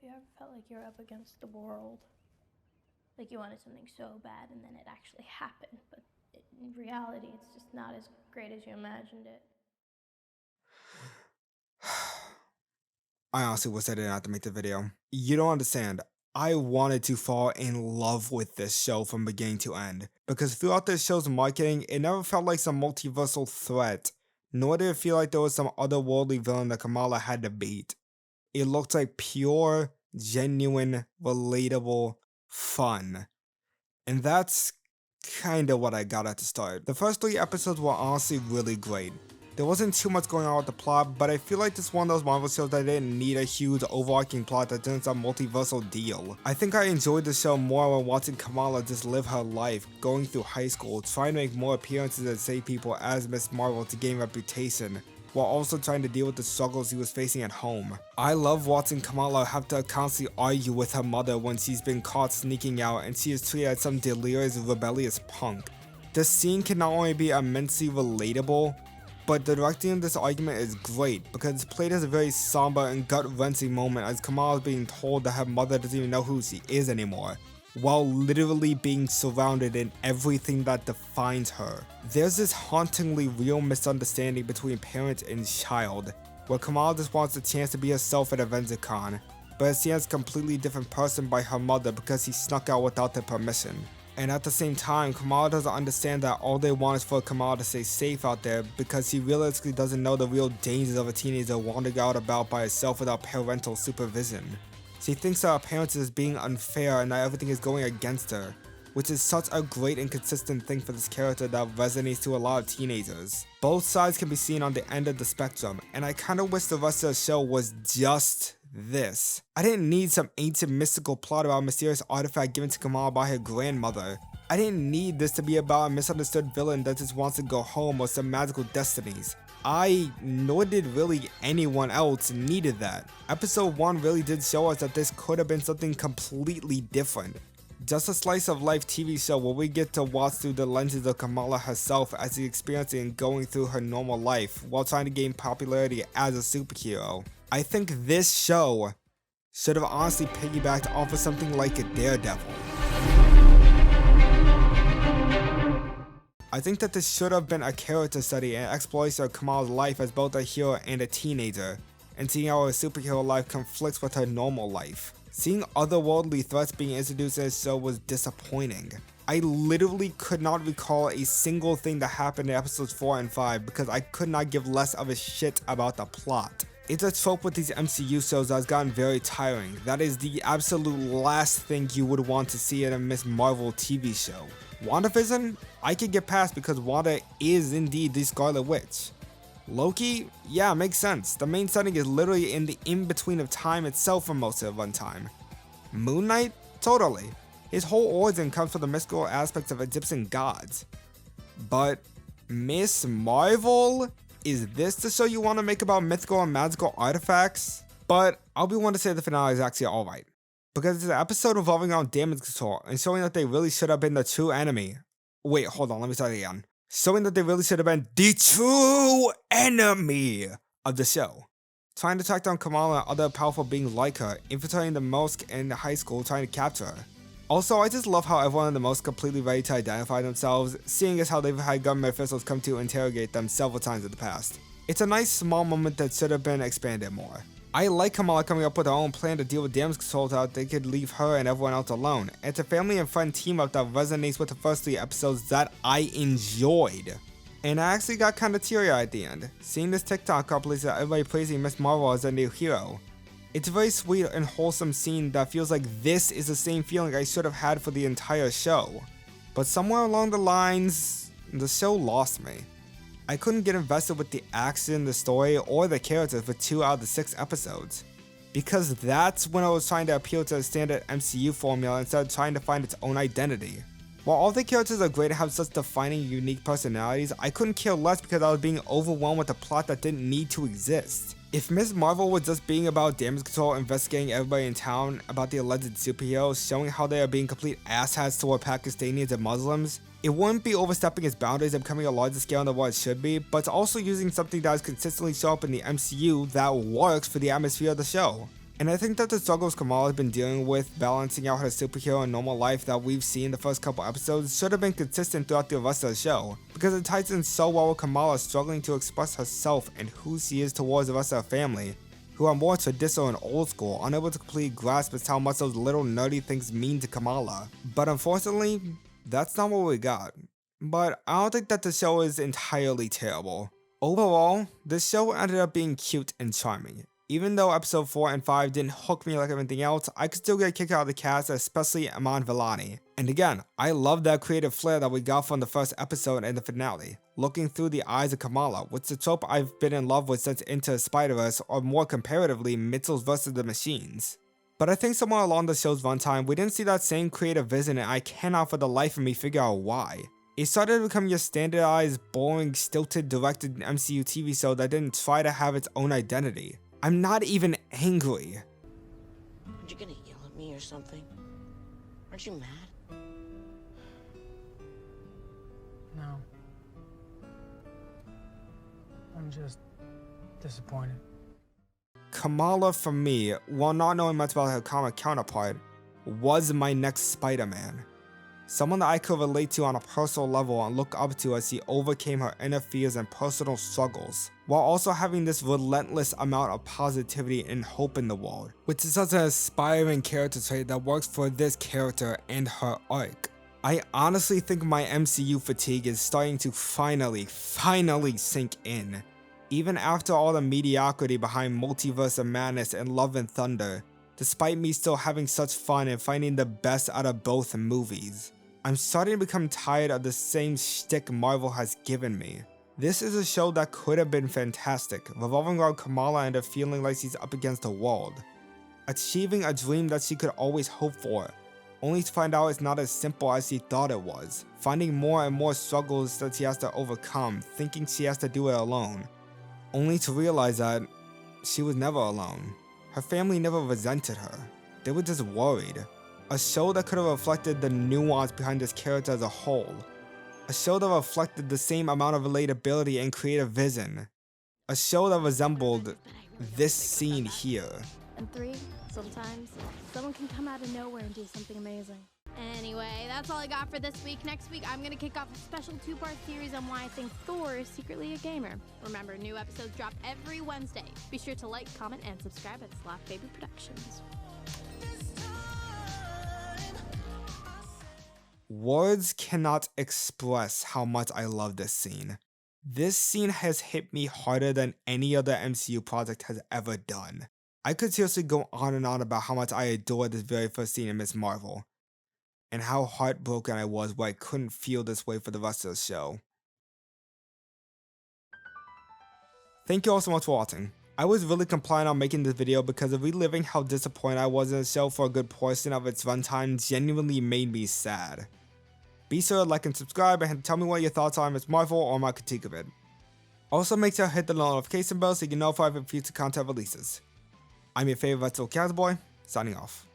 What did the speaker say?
you ever felt like you're up against the world? Like you wanted something so bad and then it actually happened, but in reality it's just not as great as you imagined it. I honestly wish I didn't have to make the video. You don't understand. I wanted to fall in love with this show from beginning to end, because throughout this show's marketing, it never felt like some multiversal threat, nor did it feel like there was some otherworldly villain that Kamala had to beat. It looked like pure, genuine, relatable fun. And that's kinda what I got at the start. The first 3 episodes were honestly really great. There wasn't too much going on with the plot, but I feel like this is one of those Marvel shows that didn't need a huge overarching plot that turns a multiversal deal. I think I enjoyed the show more when watching Kamala just live her life, going through high school, trying to make more appearances and save people as Miss Marvel to gain reputation, while also trying to deal with the struggles he was facing at home. I love watching Kamala have to constantly argue with her mother when she's been caught sneaking out and she is treated as some delirious, rebellious punk. This scene can not only be immensely relatable, but the directing of this argument is great because it's played as a very somber and gut-wrenching moment as Kamala is being told that her mother doesn't even know who she is anymore, while literally being surrounded in everything that defines her. There's this hauntingly real misunderstanding between parent and child, where Kamala just wants a chance to be herself at AvengerCon, but is seen as a completely different person by her mother because he snuck out without their permission. And at the same time, Kamala doesn't understand that all they want is for Kamala to stay safe out there because he realistically doesn't know the real dangers of a teenager wandering out about by herself without parental supervision. She thinks that her parents is being unfair and that everything is going against her, which is such a great and consistent thing for this character that resonates to a lot of teenagers. Both sides can be seen on the end of the spectrum, and I kinda wish the rest of the show was just this. I didn't need some ancient mystical plot about a mysterious artifact given to Kamala by her grandmother. I didn't need this to be about a misunderstood villain that just wants to go home or some magical destinies. Nor did really anyone else, needed that. Episode 1 really did show us that this could have been something completely different. Just a slice of life TV show where we get to watch through the lenses of Kamala herself as she's experiencing and going through her normal life while trying to gain popularity as a superhero. I think this show should have honestly piggybacked off of something like a Daredevil. I think that this should have been a character study and exploration of Kamala's life as both a hero and a teenager, and seeing how her superhero life conflicts with her normal life. Seeing otherworldly threats being introduced in this show was disappointing. I literally could not recall a single thing that happened in episodes 4 and 5 because I could not give less of a shit about the plot. It's a trope with these MCU shows that has gotten very tiring. That is the absolute last thing you would want to see in a Miss Marvel TV show. WandaVision? I could get past because Wanda is indeed the Scarlet Witch. Loki? Yeah, makes sense. The main setting is literally in the in-between of time itself for most of the runtime. Moon Knight? Totally. His whole origin comes from the mystical aspects of Egyptian gods. But Miss Marvel? Is this the show you want to make about mythical and magical artifacts? But I'll be one to say the finale is actually alright, because it's an episode revolving around damage control and showing that they really should have been the true enemy. Wait, hold on, let me start again. Showing that they really should have been the true enemy of the show. Trying to track down Kamala and other powerful beings like her, infiltrating the mosque in high school trying to capture her. Also, I just love how everyone in the mosque completely ready to identify themselves, seeing as how they've had government officials come to interrogate them several times in the past. It's a nice small moment that should have been expanded more. I like Kamala coming up with her own plan to deal with damage control so that they could leave her and everyone else alone. It's a family and friend team up that resonates with the first 3 episodes that I enjoyed. And I actually got kinda teary-eyed at the end, seeing this TikTok compilation that everybody praising Miss Marvel as a new hero. It's a very sweet and wholesome scene that feels like this is the same feeling I should have had for the entire show. But somewhere along the lines, the show lost me. I couldn't get invested with the action, the story, or the characters for 2 out of the 6 episodes. Because that's when I was trying to appeal to the standard MCU formula instead of trying to find its own identity. While all the characters are great and have such defining, unique personalities, I couldn't care less because I was being overwhelmed with a plot that didn't need to exist. If Miss Marvel was just being about damage control, investigating everybody in town, about the alleged superheroes, showing how they are being complete asshats toward Pakistanis and Muslims, it wouldn't be overstepping its boundaries and becoming a larger scale than what it should be, but it's also using something that has consistently shown up in the MCU that works for the atmosphere of the show. And I think that the struggles Kamala has been dealing with balancing out her superhero and normal life that we've seen the first couple episodes should have been consistent throughout the rest of the show, because it ties in so well with Kamala struggling to express herself and who she is towards the rest of her family, who are more traditional and old school, unable to completely grasp just how much those little nerdy things mean to Kamala. But unfortunately, that's not what we got. But I don't think that the show is entirely terrible. Overall, the show ended up being cute and charming. Even though episode 4 and 5 didn't hook me like everything else, I could still get a kick out of the cast, especially Iman Vellani. And again, I love that creative flair that we got from the first episode and the finale, looking through the eyes of Kamala, which is a trope I've been in love with since Into the Spider-Verse, or more comparatively, Mitchell's vs. the Machines. But I think somewhere along the show's runtime, we didn't see that same creative vision, and I cannot for the life of me figure out why. It started to become your standardized, boring, stilted, directed MCU TV show that didn't try to have its own identity. I'm not even angry. Aren't you gonna yell at me or something? Aren't you mad? No. I'm just disappointed. Kamala, for me, while not knowing much about her comic counterpart, was my next Spider-Man. Someone that I could relate to on a personal level and look up to as she overcame her inner fears and personal struggles, while also having this relentless amount of positivity and hope in the world, which is such an inspiring character trait that works for this character and her arc. I honestly think my MCU fatigue is starting to finally sink in. Even after all the mediocrity behind Multiverse of Madness and Love and Thunder, despite me still having such fun and finding the best out of both movies. I'm starting to become tired of the same shtick Marvel has given me. This is a show that could have been fantastic, revolving around Kamala and her feeling like she's up against the world. Achieving a dream that she could always hope for, only to find out it's not as simple as she thought it was. Finding more and more struggles that she has to overcome, thinking she has to do it alone. Only to realize that she was never alone. Her family never resented her. They were just worried. A show that could have reflected the nuance behind this character as a whole. A show that reflected the same amount of relatability and creative vision. A show that resembled this scene here. And 3, sometimes someone can come out of nowhere and do something amazing. Anyway, that's all I got for this week. Next week, I'm gonna kick off a special 2-part series on why I think Thor is secretly a gamer. Remember, new episodes drop every Wednesday. Be sure to like, comment, and subscribe at Slap Baby Productions. Words cannot express how much I love this scene. This scene has hit me harder than any other MCU project has ever done. I could seriously go on and on about how much I adored this very first scene in Ms. Marvel, and how heartbroken I was where I couldn't feel this way for the rest of the show. Thank you all so much for watching. I was really compliant on making this video because of reliving how disappointed I was in the show for a good portion of its runtime genuinely made me sad. Be sure to like and subscribe and tell me what your thoughts are on Ms. Marvel or my critique of it. Also make sure to hit the notification bell so you get notified of future content releases. I'm your favorite virtual cabbageboi, signing off.